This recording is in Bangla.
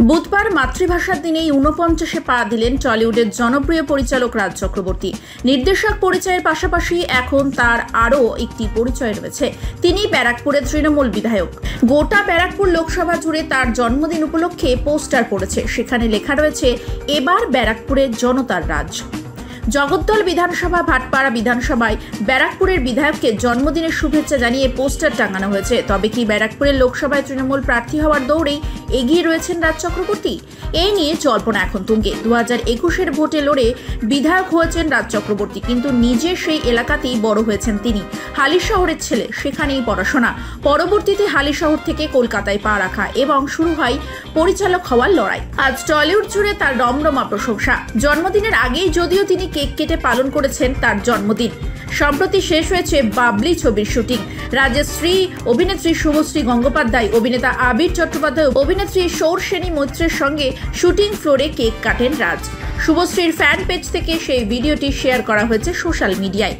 বুধবার মাতৃভাষার দিনেই ৪৯-এ পা দিলেন টলিউডের জনপ্রিয় পরিচালক রাজ চক্রবর্তী। নির্দেশক পরিচয়ের পাশাপাশি এখন তার আরও একটি পরিচয় রয়েছে। তিনি ব্যারাকপুরের তৃণমূল বিধায়ক। গোটা ব্যারাকপুর লোকসভা জুড়ে তার জন্মদিন উপলক্ষে পোস্টার পড়েছে। সেখানে লেখা রয়েছে, এবার ব্যারাকপুরের জনতার রাজ। জগদ্দল বিধানসভা ভাটপাড়া বিধানসভায় ব্যারাকপুরের বিধায়ককে জন্মদিনের শুভেচ্ছা জানিয়ে পোস্টার টাঙানো হয়েছে। তবে কি ব্যারাকপুরের লোকসভায় তৃণমূল প্রার্থী হওয়ার দৌড়েই এগিয়ে রয়েছেন রাজ চক্রবর্তী? এই নিয়ে জল্পনা এখন তুঙ্গে। 2021-এর ভোটে লড়ে বিধায়ক হয়েছেন রাজ চক্রবর্তী, কিন্তু নিজে সেই এলাকাতেই বড় হয়েছেন তিনি। হালিশহরের ছেলে, সেখানেই পড়াশোনা। পরবর্তীতে হালিশহর থেকে কলকাতায় পা রাখা এবং শুরু হয় পরিচালক হওয়ার লড়াই। আজ টলিউড জুড়ে তার রমরমা প্রশংসা। জন্মদিনের আগেই যদিও তিনি কেক কেটে পালন করেছেন তার জন্মদিন। সম্প্রতি শেষ হয়েছে বাবলি ছবির শুটিং। রাজের স্ত্রী অভিনেত্রী শুভশ্রী গঙ্গোপাধ্যায়, অভিনেতা আবির চট্টোপাধ্যায়, অভিনেত্রী সৌরসেনী মৈত্রের সঙ্গে শুটিং ফ্লোরে কেক কাটেন রাজ। শুভশ্রীর ফ্যান পেজ থেকে সেই ভিডিওটি শেয়ার করা হয়েছে সোশ্যাল মিডিয়ায়।